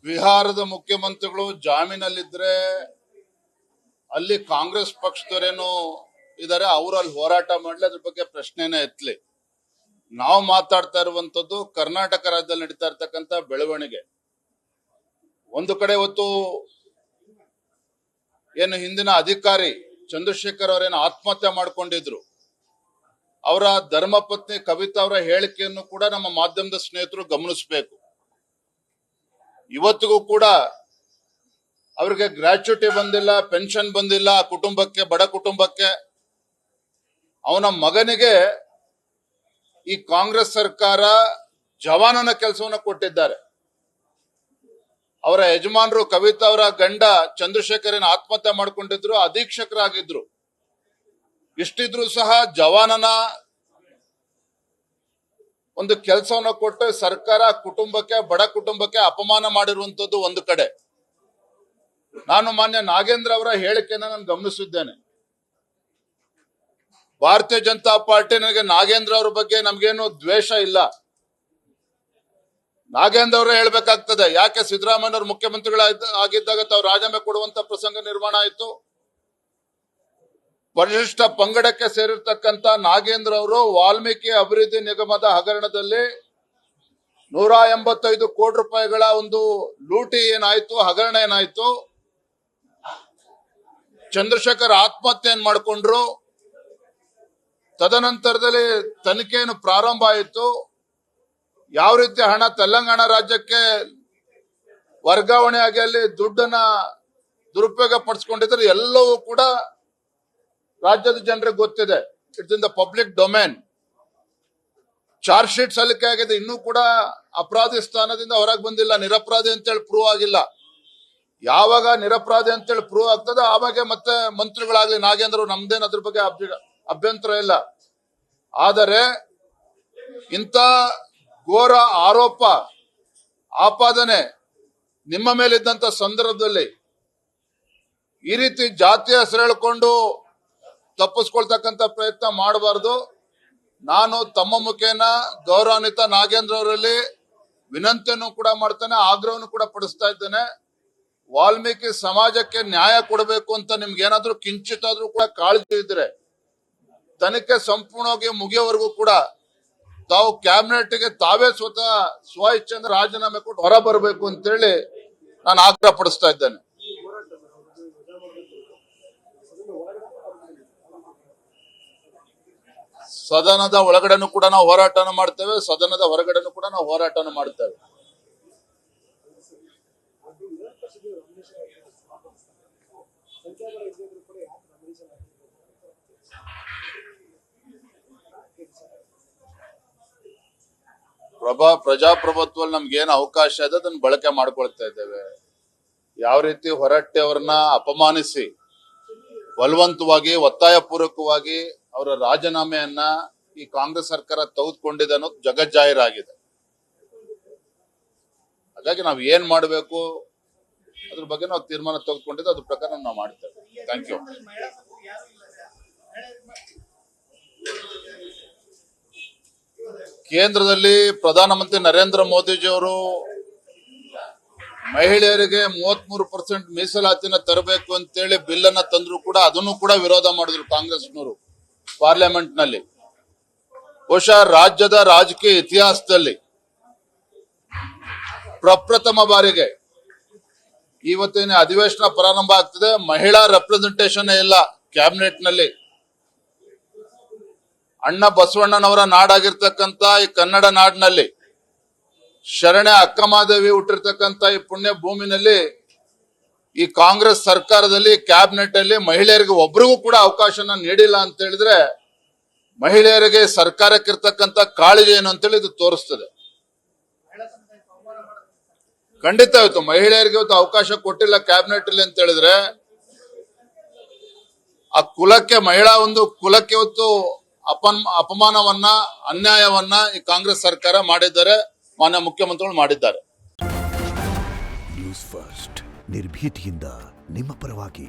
ಬಿಹಾರದ ಮುಖ್ಯಮಂತ್ರಿಗಳು ಜಾಮೀನಲ್ಲಿದ್ರೆ ಅಲ್ಲಿ ಕಾಂಗ್ರೆಸ್ ಪಕ್ಷದವರೇನು ಇದಾರೆ, ಅವರು ಅಲ್ಲಿ ಹೋರಾಟ ಮಾಡ್ಲಿ, ಅದ್ರ ಬಗ್ಗೆ ಪ್ರಶ್ನೆನೇ ಎತ್ತಲಿ. ನಾವು ಮಾತಾಡ್ತಾ ಇರುವಂತದ್ದು ಕರ್ನಾಟಕ ರಾಜ್ಯದಲ್ಲಿ ನಡೀತಾ ಇರ್ತಕ್ಕಂಥ ಬೆಳವಣಿಗೆ. ಒಂದು ಕಡೆ ಇವತ್ತು ಏನು ಹಿಂದಿನ ಅಧಿಕಾರಿ ಚಂದ್ರಶೇಖರ್ ಅವರೇನು ಆತ್ಮಹತ್ಯೆ ಮಾಡ್ಕೊಂಡಿದ್ರು, ಅವರ ಧರ್ಮಪತ್ನಿ ಕವಿತಾ ಅವರ ಹೇಳಿಕೆಯನ್ನು ಕೂಡ ನಮ್ಮ ಮಾಧ್ಯಮದ ಸ್ನೇಹಿತರು ಗಮನಿಸಬೇಕು. ಇವತ್ತಿಗೂ ಕೂಡ ಅವರಿಗೆ ಗ್ರಾಚ್ಯುಟಿ ಬಂದಿಲ್ಲ, ಪೆನ್ಷನ್ ಬಂದಿಲ್ಲ. ಕುಟುಂಬಕ್ಕೆ, ಬಡ ಕುಟುಂಬಕ್ಕೆ, ಅವನ ಮಗನಿಗೆ ಈ ಕಾಂಗ್ರೆಸ್ ಸರ್ಕಾರ ಜವಾನನ ಕೆಲಸವನ್ನು ಕೊಟ್ಟಿದ್ದಾರೆ. ಅವರ ಯಜಮಾನರು ಕವಿತಾ ಅವರ ಗಂಡ ಚಂದ್ರಶೇಖರನ್ ಆತ್ಮಹತ್ಯೆ ಮಾಡ್ಕೊಂಡಿದ್ರು, ಅಧೀಕ್ಷಕರಾಗಿದ್ರು. ಇಷ್ಟಿದ್ರು ಸಹ ಜವಾನನ ಒಂದು ಕೆಲಸವನ್ನು ಕೊಟ್ಟು ಸರ್ಕಾರ ಕುಟುಂಬಕ್ಕೆ, ಬಡ ಕುಟುಂಬಕ್ಕೆ ಅಪಮಾನ ಮಾಡಿರುವಂತದ್ದು ಒಂದು ಕಡೆ. ನಾನು ಮಾನ್ಯ ನಾಗೇಂದ್ರ ಅವರ ಹೇಳಿಕೆಯನ್ನು ನಾನು ಗಮನಿಸಿದ್ದೇನೆ. ಭಾರತೀಯ ಜನತಾ ಪಾರ್ಟಿ ನನಗೆ ನಾಗೇಂದ್ರ ಅವರ ಬಗ್ಗೆ ನಮ್ಗೇನು ದ್ವೇಷ ಇಲ್ಲ. ನಾಗೇಂದ್ರ ಅವರೇ ಹೇಳ್ಬೇಕಾಗ್ತದೆ, ಯಾಕೆ ಸಿದ್ದರಾಮಯ್ಯ ಅವರು ಮುಖ್ಯಮಂತ್ರಿಗಳಾಗಿದ್ದಾಗ ತಾವು ರಾಜೀನಾಮೆ ಕೊಡುವಂತ ಪ್ರಸಂಗ ನಿರ್ಮಾಣ ಆಯಿತು. ಪರಿಶಿಷ್ಟ ಪಂಗಡಕ್ಕೆ ಸೇರಿರ್ತಕ್ಕಂಥ ನಾಗೇಂದ್ರ ಅವರು ವಾಲ್ಮೀಕಿ ಅಭಿವೃದ್ಧಿ ನಿಗಮದ ಹಗರಣದಲ್ಲಿ 185 ಕೋಟಿ ರೂಪಾಯಿಗಳ ಒಂದು ಲೂಟಿ ಏನಾಯ್ತು, ಹಗರಣ ಏನಾಯ್ತು, ಚಂದ್ರಶೇಖರ್ ಆತ್ಮಹತ್ಯೆಯನ್ನು ಮಾಡಿಕೊಂಡ್ರು. ತದನಂತರದಲ್ಲಿ ತನಿಖೆಯನ್ನು ಪ್ರಾರಂಭ ಆಯಿತು. ಯಾವ ರೀತಿ ಹಣ ತೆಲಂಗಾಣ ರಾಜ್ಯಕ್ಕೆ ವರ್ಗಾವಣೆ ಆಗಿ ಅಲ್ಲಿ ದುಡ್ಡನ್ನ ದುರುಪಯೋಗ ಪಡಿಸ್ಕೊಂಡಿದ್ರೆ ಎಲ್ಲವೂ ಕೂಡ ರಾಜ್ಯದ ಜನರಿಗೆ ಗೊತ್ತಿದೆ. It's in the public domain. Charge sheet ಸಲ್ಲಿಕೆ ಆಗಿದೆ, ಇನ್ನೂ ಕೂಡ ಅಪರಾಧಿ ಸ್ಥಾನದಿಂದ ಹೊರಗೆ ಬಂದಿಲ್ಲ. ನಿರಪರಾಧಿ ಅಂತೇಳಿ ಪ್ರೂವ್ ಆಗಿಲ್ಲ. ಯಾವಾಗ ನಿರಪರಾಧಿ ಅಂತೇಳಿ ಪ್ರೂವ್ ಆಗ್ತದೆ ಆವಾಗ ಮತ್ತೆ ಮಂತ್ರಿಗಳಾಗ್ಲಿ ನಾಗೇಂದ್ರ, ನಮ್ದೇನು ಅದ್ರ ಬಗ್ಗೆ ಅಭ್ಯಂತರ ಇಲ್ಲ. ಆದರೆ ಇಂಥ ಘೋರ ಆರೋಪ ಆಪಾದನೆ ನಿಮ್ಮ ಮೇಲಿದ್ದಂತ ಸಂದರ್ಭದಲ್ಲಿ ಈ ರೀತಿ ಜಾತಿ ಹೆಸರು ಹೇಳ್ಕೊಂಡು ತಪ್ಪಿಸ್ಕೊಳ್ತಕ್ಕಂಥ ಪ್ರಯತ್ನ ಮಾಡಬಾರ್ದು. ನಾನು ತಮ್ಮ ಮುಖೇನ ಗೌರವಾನ್ವಿತ ನಾಗೇಂದ್ರ ಅವರಲ್ಲಿ ವಿನಂತಿಯನ್ನು ಕೂಡ ಮಾಡ್ತೇನೆ, ಆಗ್ರಹವನ್ನು ಕೂಡ ಪಡಿಸ್ತಾ ಇದ್ದೇನೆ. ವಾಲ್ಮೀಕಿ ಸಮಾಜಕ್ಕೆ ನ್ಯಾಯ ಕೊಡಬೇಕು ಅಂತ ನಿಮ್ಗೆ ಏನಾದ್ರೂ ಕಿಂಚಿತ್ತಾದ್ರೂ ಕೂಡ ಕಾಳಜಿ ಇದ್ರೆ ತನಿಖೆ ಸಂಪೂರ್ಣವಾಗಿ ಮುಗಿಯೋವರೆಗೂ ಕೂಡ ತಾವು ಕ್ಯಾಬಿನೆಟ್ಗೆ ತಾವೇ ಸ್ವತಃ ಸ್ವ ಇಚ್ಛೆಯಿಂದ ರಾಜೀನಾಮೆ ಕೊಟ್ಟು ಹೊರ ಬರಬೇಕು ಅಂತೇಳಿ ನಾನು ಆಗ್ರಹ ಪಡಿಸ್ತಾ ಇದ್ದೇನೆ. ಸದನದ ಒಳಗಡೆನೂ ಕೂಡ ನಾವು ಹೋರಾಟನ ಮಾಡ್ತೇವೆ, ಸದನದ ಹೊರಗಡೆನೂ ಕೂಡ ನಾವು ಹೋರಾಟನ ಮಾಡ್ತೇವೆ. ಪ್ರಜಾಪ್ರಭುತ್ವದಲ್ಲಿ ನಮ್ಗೇನು ಅವಕಾಶ ಇದೆ ಅದನ್ನ ಬಳಕೆ ಮಾಡ್ಕೊಳ್ತಾ ಇದ್ದೇವೆ. ಯಾವ ರೀತಿ ಹೊರಟ್ಟಿ ಅವರನ್ನ ಅಪಮಾನಿಸಿ ಬಲವಂತವಾಗಿ, ಒತ್ತಾಯ ಪೂರ್ವಕವಾಗಿ ಅವರ ರಾಜೀನಾಮೆಯನ್ನ ಈ ಕಾಂಗ್ರೆಸ್ ಸರ್ಕಾರ ತೆಗೆದುಕೊಂಡಿದೆ ಅನ್ನೋದು ಜಗಜ್ಜಾಹೀರಾಗಿದೆ. ಹಾಗಾಗಿ ನಾವು ಏನ್ ಮಾಡಬೇಕು ಅದ್ರ ಬಗ್ಗೆ ನಾವು ತೀರ್ಮಾನ ತೆಗೆದುಕೊಂಡಿದ್ದು, ಅದ್ರ ಪ್ರಕಾರ ನಾವು ಮಾಡ್ತೇವೆ. Thank you. ಕೇಂದ್ರದಲ್ಲಿ ಪ್ರಧಾನಮಂತ್ರಿ ನರೇಂದ್ರ ಮೋದಿಜಿಯವರು ಮಹಿಳೆಯರಿಗೆ 33% ಮೀಸಲಾತಿನ ತರಬೇಕು ಅಂತೇಳಿ ಬಿಲ್ ಅನ್ನ ತಂದ್ರು ಕೂಡ ಅದನ್ನು ಕೂಡ ವಿರೋಧ ಮಾಡಿದ್ರು ಕಾಂಗ್ರೆಸ್ನವರು ಪಾರ್ಲಿಮೆಂಟ್ ನಲ್ಲಿ. ಬಹುಶಃ ರಾಜ್ಯದ ರಾಜಕೀಯ ಇತಿಹಾಸದಲ್ಲಿ ಪ್ರಪ್ರಥಮ ಬಾರಿಗೆ ಇವತ್ತಿನ ಅಧಿವೇಶನ ಪ್ರಾರಂಭ ಆಗ್ತದೆ, ಮಹಿಳಾ ರೆಪ್ರೆಸೆಂಟೇಷನ್ ಇಲ್ಲ ಕ್ಯಾಬಿನೆಟ್ ನಲ್ಲಿ. ಅಣ್ಣ ಬಸವಣ್ಣನವರ ನಾಡಾಗಿರ್ತಕ್ಕಂಥ ಈ ಕನ್ನಡ ನಾಡಿನಲ್ಲಿ ಶರಣೆ ಅಕ್ಕಮಹಾದೇವಿ ಹುಟ್ಟಿರ್ತಕ್ಕಂಥ ಈ ಪುಣ್ಯ ಭೂಮಿನಲ್ಲಿ ಈ ಕಾಂಗ್ರೆಸ್ ಸರ್ಕಾರದಲ್ಲಿ ಕ್ಯಾಬಿನೆಟ್ ಅಲ್ಲಿ ಮಹಿಳೆಯರಿಗೆ ಒಬ್ರಿಗೂ ಕೂಡ ಅವಕಾಶನ ನೀಡಿಲ್ಲ ಅಂತ ಹೇಳಿದ್ರೆ ಮಹಿಳೆಯರಿಗೆ ಸರ್ಕಾರಕ್ಕಿರ್ತಕ್ಕಂಥ ಕಾಳಜಿ ಏನು ಅಂತೇಳಿ ಇದು ತೋರಿಸ್ತದೆ. ಖಂಡಿತ ಇವತ್ತು ಮಹಿಳೆಯರಿಗೆ ಇವತ್ತು ಅವಕಾಶ ಕೊಟ್ಟಿಲ್ಲ ಕ್ಯಾಬಿನೆಟ್ ಅಲ್ಲಿ ಅಂತ ಹೇಳಿದ್ರೆ ಆ ಕುಲಕ್ಕೆ, ಮಹಿಳಾ ಒಂದು ಕುಲಕ್ಕೆ ಇವತ್ತು ಅಪಮಾನವನ್ನ, ಅನ್ಯಾಯವನ್ನ ಈ ಕಾಂಗ್ರೆಸ್ ಸರ್ಕಾರ ಮಾಡಿದ್ದಾರೆ, ಮಾನ್ಯ ಮುಖ್ಯಮಂತ್ರಿಗಳು ಮಾಡಿದ್ದಾರೆ. ನ್ಯೂಸ್ ಫಸ್ಟ್, ನಿರ್ಭೀತಿಯಿಂದ ನಿಮ್ಮ ಪರವಾಗಿ.